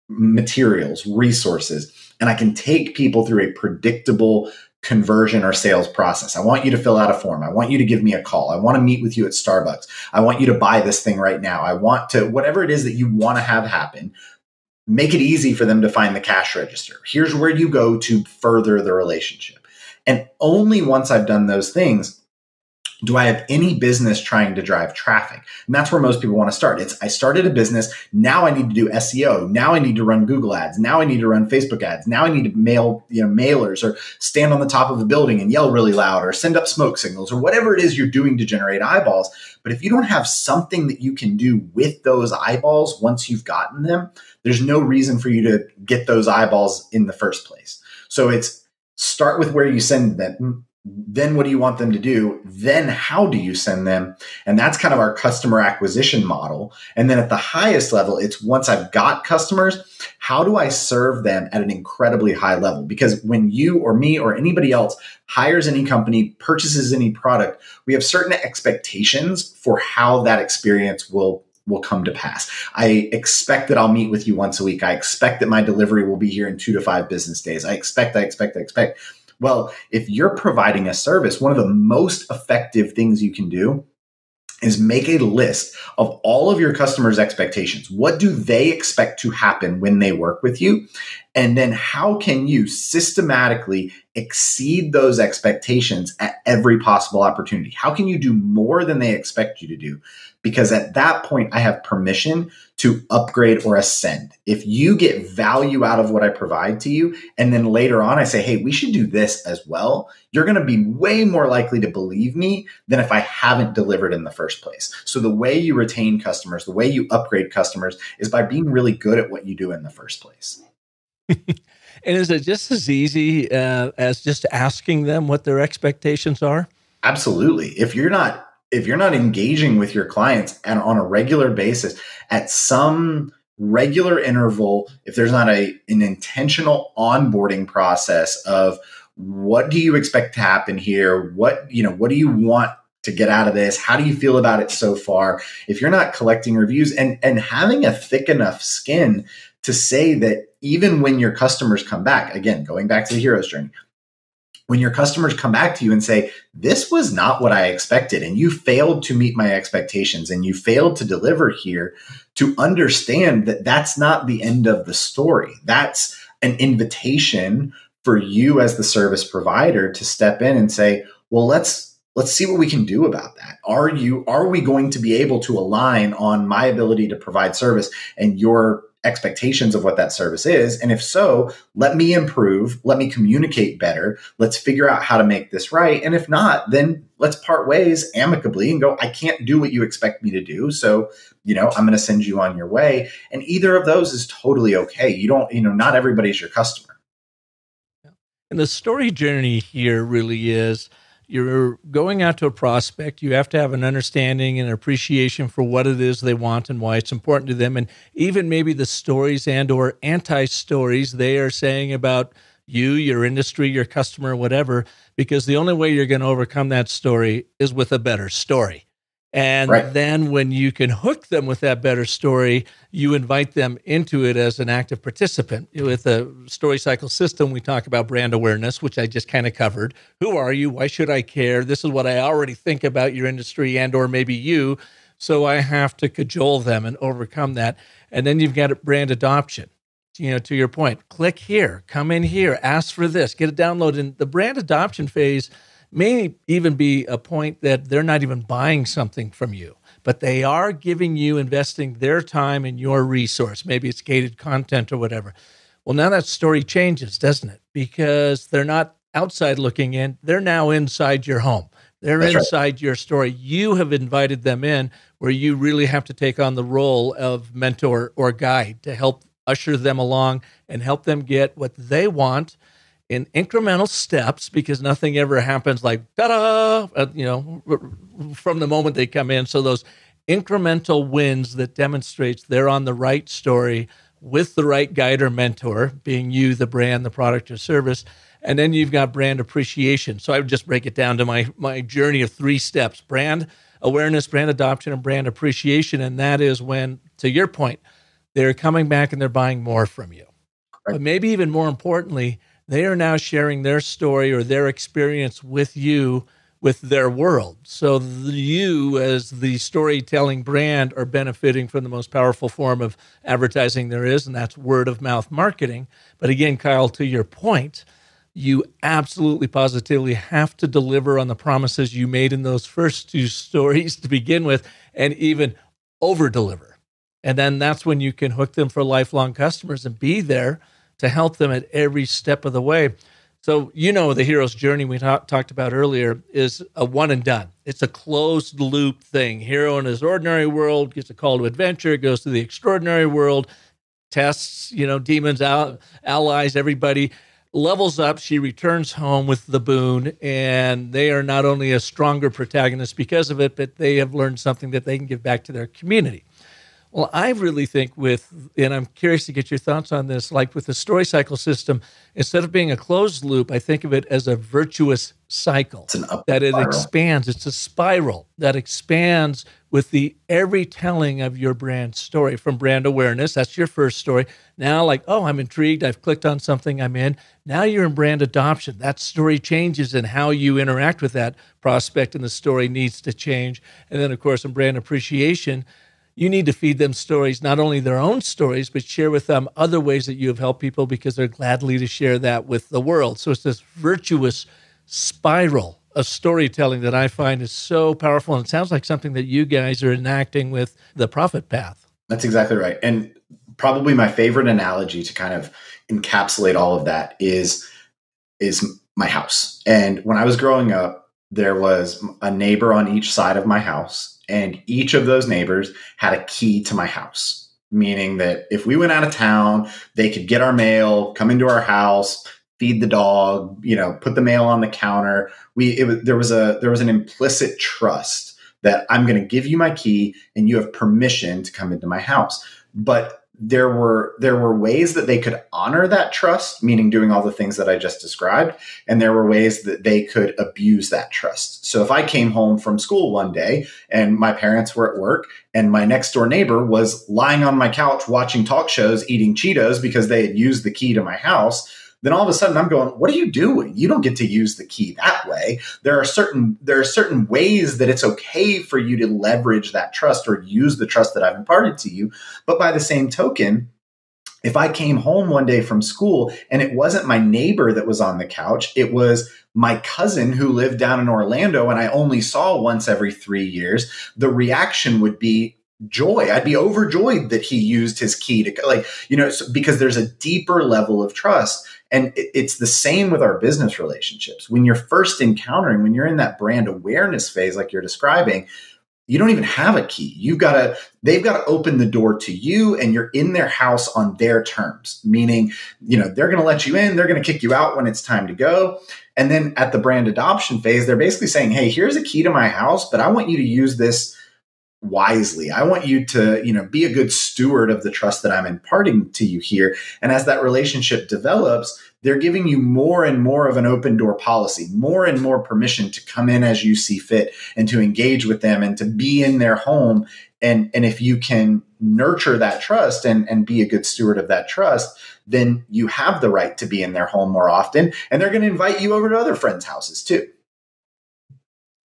materials, resources, and I can take people through a predictable conversion or sales process. I want you to fill out a form. I want you to give me a call. I want to meet with you at Starbucks. I want you to buy this thing right now. I want to, whatever it is that you want to have happen, make it easy for them to find the cash register. Here's where you go to further the relationship. And only once I've done those things do I have any business trying to drive traffic. And that's where most people want to start. I started a business. Now I need to do SEO. Now I need to run Google ads. Now I need to run Facebook ads. Now I need to mail, mailers, or stand on the top of a building and yell really loud, or send up smoke signals, or whatever it is you're doing to generate eyeballs. But if you don't have something that you can do with those eyeballs once you've gotten them, there's no reason for you to get those eyeballs in the first place. So it's start with where you send them, Then what do you want them to do? Then how do you send them? And that's kind of our customer acquisition model. And then at the highest level, it's once I've got customers, how do I serve them at an incredibly high level? Because when you or me or anybody else hires any company, purchases any product, we have certain expectations for how that experience will come to pass. I expect that I'll meet with you once a week. I expect that my delivery will be here in 2 to 5 business days. I expect. Well, if you're providing a service, one of the most effective things you can do is make a list of all of your customers' expectations. What do they expect to happen when they work with you? And then how can you systematically exceed those expectations at every possible opportunity? How can you do more than they expect you to do? Because at that point, I have permission to upgrade or ascend. If you get value out of what I provide to you, and then later on I say, hey, we should do this as well, you're going to be way more likely to believe me than if I haven't delivered in the first place. So the way you retain customers, the way you upgrade customers is by being really good at what you do in the first place. And is it just as easy as just asking them what their expectations are? Absolutely. If you're not engaging with your clients and on a regular basis at some regular interval, if there's not an intentional onboarding process of what do you expect to happen here? What do you want to get out of this? How do you feel about it so far? If you're not collecting reviews and having a thick enough skin to say that even when your customers come back, again, going back to the hero's journey, when your customers come back to you and say, this was not what I expected, and you failed to meet my expectations, and you failed to deliver here, to understand that that's not the end of the story. That's an invitation for you as the service provider to step in and say, well, let's see what we can do about that. Are we going to be able to align on my ability to provide service and your expectations of what that service is? And if so, let me improve, let me communicate better. Let's figure out how to make this right. And if not, then let's part ways amicably and go, I can't do what you expect me to do. So, I'm going to send you on your way. And either of those is totally okay. You don't, not everybody's your customer. And the story journey here really is, you're going out to a prospect. You have to have an understanding and appreciation for what it is they want and why it's important to them. And even maybe the stories and or anti-stories they are saying about you, your industry, your customer, whatever, because the only way you're going to overcome that story is with a better story. And right. Then when you can hook them with that better story, you invite them into it as an active participant. With the story cycle system, we talk about brand awareness, which I just kind of covered. Who are you? Why should I care? This is what I already think about your industry and or maybe you. So I have to cajole them and overcome that. And then you've got brand adoption. To your point, click here, come in here, ask for this, get it downloaded. And the brand adoption phase may even be a point that they're not even buying something from you, but they are giving you, investing their time in your resource. Maybe it's gated content or whatever. Well, now that story changes, doesn't it? Because they're not outside looking in. They're now inside your home. They're inside your story. You have invited them in where you really have to take on the role of mentor or guide to help usher them along and help them get what they want in incremental steps, because nothing ever happens like, ta-da, from the moment they come in. So those incremental wins that demonstrates they're on the right story with the right guide or mentor, being you, the brand, the product or service. And then you've got brand appreciation. So I would just break it down to my journey of 3 steps: brand awareness, brand adoption, and brand appreciation. And that is when, to your point, they're coming back and they're buying more from you. Right. But maybe even more importantly, they are now sharing their story or their experience with you, with their world. So you, as the storytelling brand, are benefiting from the most powerful form of advertising there is, and that's word of mouth marketing. But again, Kyle, to your point, you absolutely positively have to deliver on the promises you made in those first 2 stories to begin with, and even over-deliver. And then that's when you can hook them for lifelong customers and be there to help them at every step of the way. So, the hero's journey we talked about earlier is a one and done. It's a closed loop thing. Hero in his ordinary world gets a call to adventure, goes to the extraordinary world, tests, demons, allies, everybody. levels up. She returns home with the boon, and they are not only a stronger protagonist because of it, but they have learned something that they can give back to their community. Well, I really think and I'm curious to get your thoughts on this, like with the story cycle system, instead of being a closed loop, I think of it as a virtuous cycle. It's an up that it spiral. expands. It's a spiral that expands with every telling of your brand story, from brand awareness. That's your first story. Now, like, oh, I'm intrigued. I've clicked on something. I'm in. Now you're in brand adoption. That story changes, and how you interact with that prospect in the story needs to change. And then, of course, in brand appreciation, you need to feed them stories, not only their own stories, but share with them other ways that you have helped people, because they're gladly to share that with the world. So it's this virtuous spiral of storytelling that I find is so powerful. And it sounds like something that you guys are enacting with the Profit Path. That's exactly right. And probably my favorite analogy to kind of encapsulate all of that is my house. And when I was growing up, there was a neighbor on each side of my house, and each of those neighbors had a key to my house, meaning that if we went out of town, they could get our mail, come into our house, feed the dog, put the mail on the counter. There was an implicit trust that I'm going to give you my key and you have permission to come into my house. But there were ways that they could honor that trust, meaning doing all the things that I just described. And there were ways that they could abuse that trust. So if I came home from school one day and my parents were at work and my next door neighbor was lying on my couch watching talk shows, eating Cheetos because they had used the key to my house, then all of a sudden I'm going, what are you doing? You don't get to use the key that way. There are certain ways that it's okay for you to leverage that trust or use the trust that I've imparted to you. But by the same token, if I came home one day from school and it wasn't my neighbor that was on the couch, it was my cousin who lived down in Orlando and I only saw once every 3 years, the reaction would be joy. I'd be overjoyed that he used his key to, because there's a deeper level of trust. And it's the same with our business relationships. When you're first encountering, when you're in that brand awareness phase, like you're describing, you don't even have a key. They've got to open the door to you, and you're in their house on their terms, meaning, they're going to let you in, they're going to kick you out when it's time to go. And then at the brand adoption phase, they're basically saying, hey, here's a key to my house, but I want you to use this wisely. I want you to, be a good steward of the trust that I'm imparting to you here. And as that relationship develops, they're giving you more and more of an open door policy, more and more permission to come in as you see fit and to engage with them and to be in their home. And if you can nurture that trust and be a good steward of that trust, then you have the right to be in their home more often. And they're going to invite you over to other friends' houses too.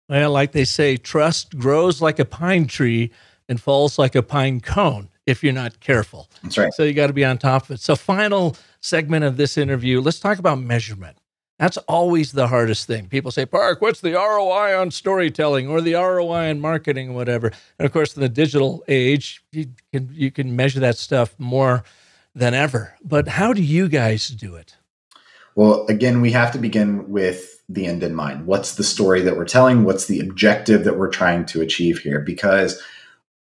Well, like they say, trust grows like a pine tree and falls like a pine cone if you're not careful. That's right. So you got to be on top of it. So final segment of this interview, let's talk about measurement. That's always the hardest thing. People say, Park, what's the ROI on storytelling or the ROI on marketing or whatever? And of course, in the digital age, you can measure that stuff more than ever. But how do you guys do it? Well, again, we have to begin with the end in mind. What's the story that we're telling? What's the objective that we're trying to achieve here? Because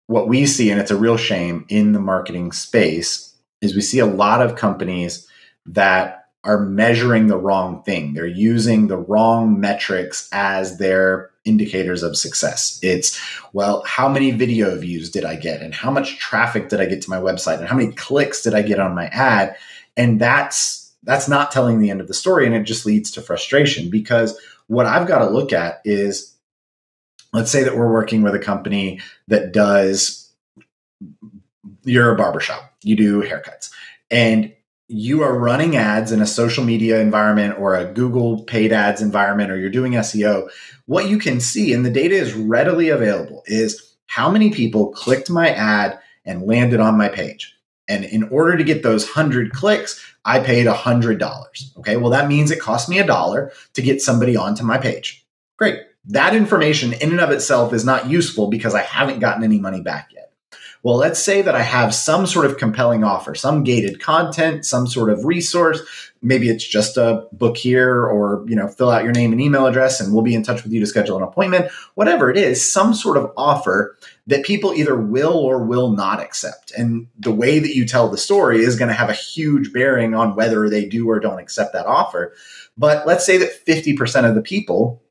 what we see, and it's a real shame in the marketing space, is we see a lot of companies that are measuring the wrong thing. They're using the wrong metrics as their indicators of success. It's, well, how many video views did I get? And how much traffic did I get to my website? And how many clicks did I get on my ad? And that's not telling the end of the story. And it just leads to frustration, because what I've got to look at is, let's say that we're working with a company that you're a barbershop, you do haircuts, and you are running ads in a social media environment or a Google paid ads environment, or you're doing SEO. What you can see, and the data is readily available, is how many people clicked my ad and landed on my page. And in order to get those 100 clicks, I paid $100. Okay, well, that means it cost me $1 to get somebody onto my page. Great. That information in and of itself is not useful because I haven't gotten any money back yet. Well, let's say that I have some sort of compelling offer, some gated content, some sort of resource. Maybe it's just a book here, or, fill out your name and email address and we'll be in touch with you to schedule an appointment. Whatever it is, some sort of offer that people either will or will not accept. And the way that you tell the story is going to have a huge bearing on whether they do or don't accept that offer. But let's say that 50% of the people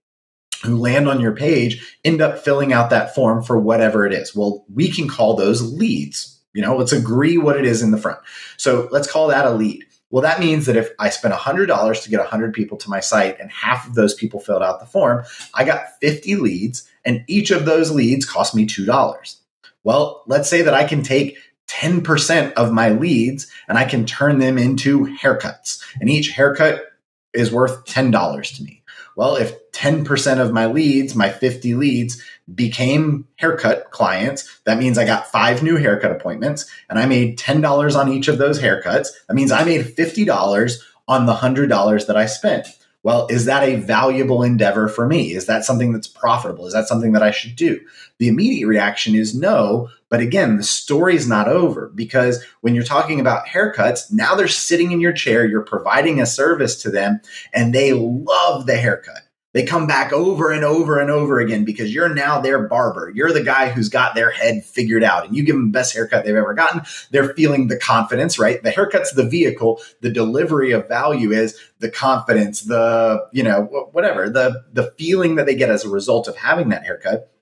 who land on your page end up filling out that form for whatever it is. Well, we can call those leads. Let's agree what it is in the front. So let's call that a lead. Well, that means that if I spent $100 to get 100 people to my site and half of those people filled out the form, I got 50 leads and each of those leads cost me $2. Well, let's say that I can take 10% of my leads and I can turn them into haircuts, and each haircut is worth $10 to me. Well, if 10% of my leads, my 50 leads, became haircut clients, that means I got 5 new haircut appointments and I made $10 on each of those haircuts. That means I made $50 on the $100 that I spent. Well, is that a valuable endeavor for me? Is that something that's profitable? Is that something that I should do? The immediate reaction is no. But again, the story's not over, because when you're talking about haircuts, now they're sitting in your chair, you're providing a service to them, and they love the haircut. They come back over and over and over again because you're now their barber. You're the guy who's got their head figured out, and you give them the best haircut they've ever gotten. They're feeling the confidence, right? The haircut's the vehicle. The delivery of value is the confidence, the feeling that they get as a result of having that haircut.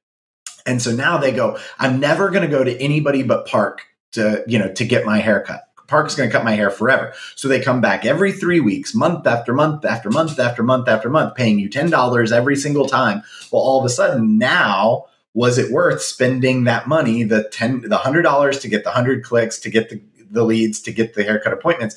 And so now they go, I'm never going to go to anybody but Park to get my haircut. Park's going to cut my hair forever. So they come back every 3 weeks, month after month after month after month after month, paying you $10 every single time. Well, all of a sudden now, was it worth spending that money, the $100 to get the 100 clicks, to get the leads, to get the haircut appointments?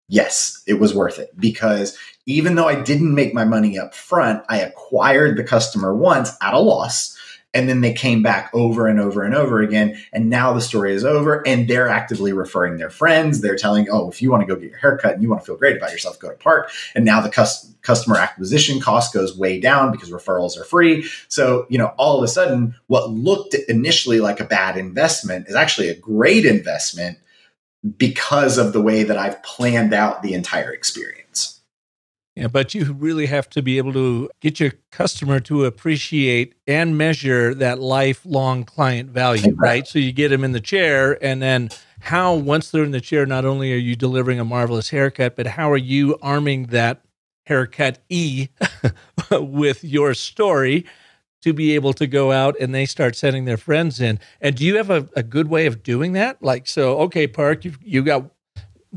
Yes, it was worth it, because even though I didn't make my money up front, I acquired the customer once at a loss. And then they came back over and over and over again. And now the story is over, and they're actively referring their friends. They're telling, oh, if you want to go get your haircut and you want to feel great about yourself, go to Park. And now the customer acquisition cost goes way down because referrals are free. So, all of a sudden, what looked initially like a bad investment is actually a great investment because of the way that I've planned out the entire experience. Yeah, but you really have to be able to get your customer to appreciate and measure that lifelong client value, right? So you get them in the chair, and then once they're in the chair, not only are you delivering a marvelous haircut, but how are you arming that haircut-y with your story to be able to go out and they start sending their friends in. And do you have a good way of doing that? Okay, Park, you got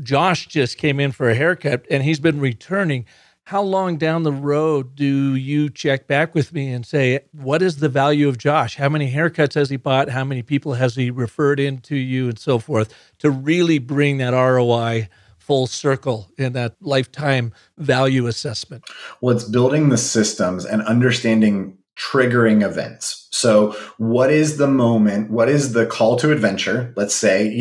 Josh just came in for a haircut and he's been returning. How long down the road do you check back with me and say, what is the value of Josh? How many haircuts has he bought? How many people has he referred into you, and so forth, to really bring that ROI full circle in that lifetime value assessment? Well, it's building the systems and understanding triggering events. So what is the moment? What is the call to adventure? Let's say,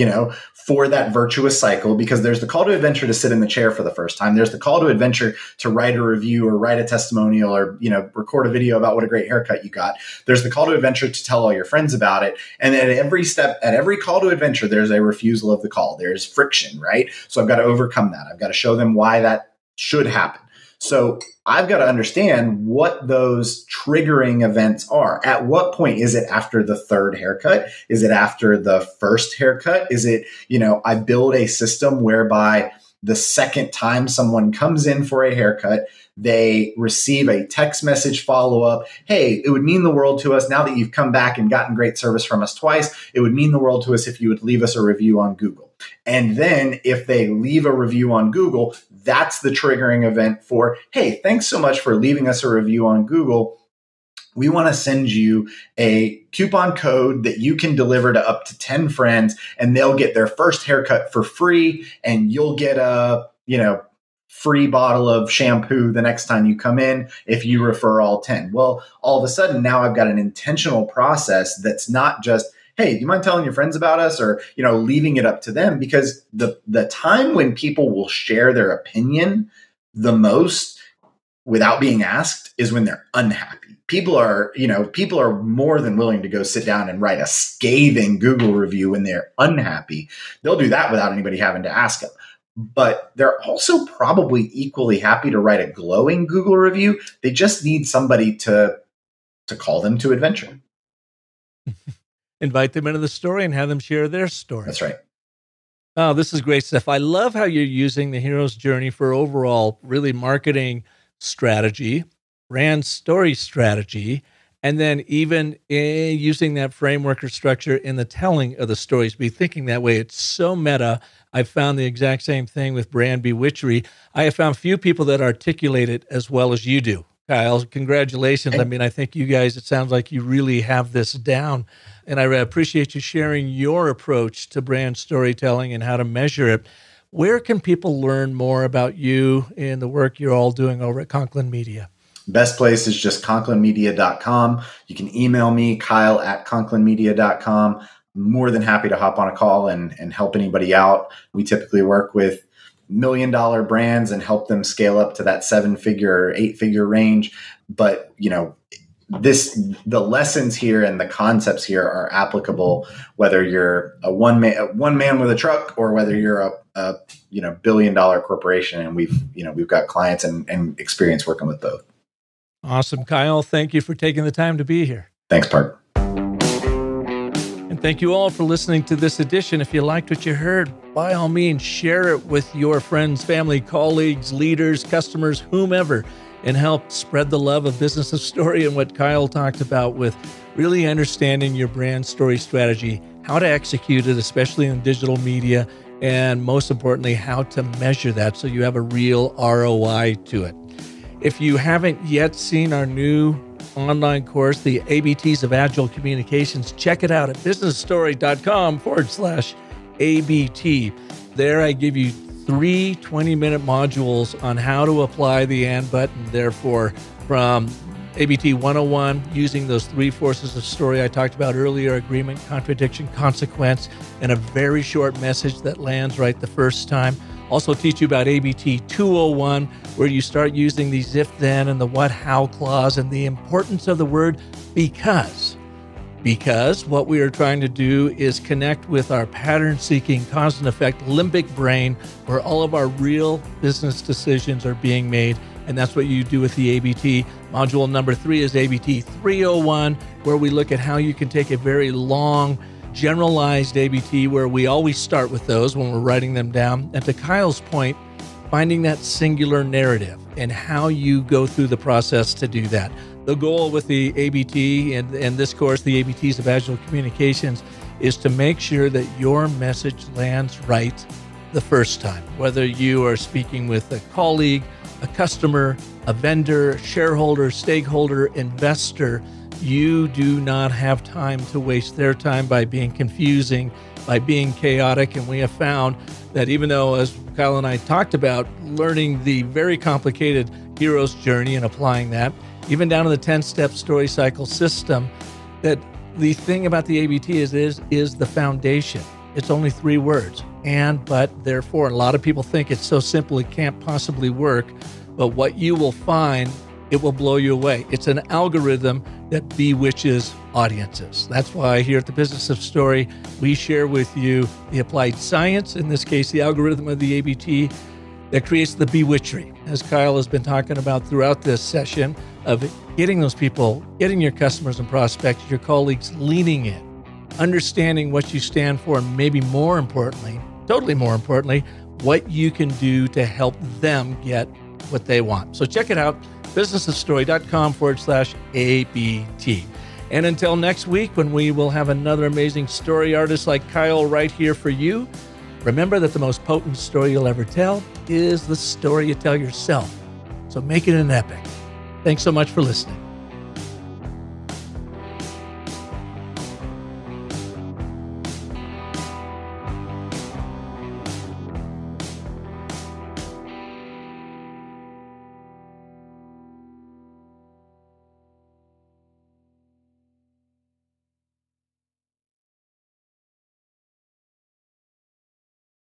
for that virtuous cycle, because there's the call to adventure to sit in the chair for the first time. There's the call to adventure to write a review or write a testimonial or, record a video about what a great haircut you got. There's the call to adventure to tell all your friends about it. And at every step, at every call to adventure, there's a refusal of the call. There's friction, right? So I've got to overcome that. I've got to show them why that should happen. So I've got to understand what those triggering events are. At what point? Is it after the third haircut? Is it after the first haircut? Is it, I build a system whereby the second time someone comes in for a haircut, they receive a text message follow-up. Hey, it would mean the world to us now that you've come back and gotten great service from us twice. It would mean the world to us if you would leave us a review on Google. And then if they leave a review on Google, that's the triggering event for, hey, thanks so much for leaving us a review on Google. We want to send you a coupon code that you can deliver to up to 10 friends, and they'll get their first haircut for free, and you'll get a, free bottle of shampoo the next time you come in if you refer all 10. Well, all of a sudden now I've got an intentional process that's not just, hey, do you mind telling your friends about us, or, leaving it up to them? Because the time when people will share their opinion the most without being asked is when they're unhappy. People are more than willing to go sit down and write a scathing Google review when they're unhappy. They'll do that without anybody having to ask them. But they're also probably equally happy to write a glowing Google review. They just need somebody to call them to adventure. Invite them into the story and have them share their story. That's right. Oh, this is great stuff. I love how you're using the hero's journey for overall really marketing strategy, brand story strategy, and then even using that framework or structure in the telling of the stories. Be thinking that way. It's so meta. I found the exact same thing with brand Bewitchery. I have found few people that articulate it as well as you do. Kyle, congratulations. I mean, I think you guys, it sounds like you really have this down. And I appreciate you sharing your approach to brand storytelling and how to measure it. Where can people learn more about you and the work you're all doing over at Conklin Media? Best place is just conklinmedia.com. You can email me, kyle@conklinmedia.com. I'm more than happy to hop on a call and help anybody out. We typically work with $1 million brands and help them scale up to that 7-figure or 8-figure range. But, the lessons here and the concepts here are applicable whether you're a one man with a truck or whether you're a $1 billion corporation. And we've got clients and experience working with both. Awesome. Kyle, thank you for taking the time to be here. Thanks, Park. And thank you all for listening to this edition. If you liked what you heard, by all means, share it with your friends, family, colleagues, leaders, customers, whomever, and help spread the love of Business of Story and what Kyle talked about with really understanding your brand story strategy, how to execute it, especially in digital media, and most importantly, how to measure that so you have a real ROI to it. If you haven't yet seen our new online course, the ABTs of Agile Communications, check it out at businessstory.com/ABT. There I give you 3 20-minute modules on how to apply the and button. Therefore, from ABT 101, using those 3 forces of story I talked about earlier: agreement, contradiction, consequence, and a very short message that lands right the first time. Also teach you about ABT 201, where you start using these if, then, and the what, how clause, and the importance of the word because. Because what we are trying to do is connect with our pattern-seeking, cause and effect limbic brain, where all of our real business decisions are being made. And that's what you do with the ABT. Module number 3 is ABT 301, where we look at how you can take a very long, generalized ABT, where we always start with those when we're writing them down. And to Kyle's point, finding that singular narrative and how you go through the process to do that. The goal with the ABT and this course, the ABTs of Agile Communications, is to make sure that your message lands right the first time. Whether you are speaking with a colleague, a customer, a vendor, shareholder, stakeholder, investor, you do not have time to waste their time by being confusing, by being chaotic. And we have found that even though, as Kyle and I talked about, learning the very complicated hero's journey and applying that, even down to the 10-step story cycle system, that the thing about the ABT is the foundation. It's only 3 words: and, but, therefore. And a lot of people think it's so simple it can't possibly work. But what you will find, it will blow you away. It's an algorithm that bewitches audiences. That's why here at the Business of Story, we share with you the applied science, in this case, the algorithm of the ABT, that creates the bewitchery, as Kyle has been talking about throughout this session, of getting those people, getting your customers and prospects, your colleagues leaning in, understanding what you stand for, and maybe more importantly, totally more importantly, what you can do to help them get what they want. So check it out, businessofstory.com/ABT. And until next week, when we will have another amazing story artist like Kyle right here for you, remember that the most potent story you'll ever tell is the story you tell yourself. So make it an epic. Thanks so much for listening.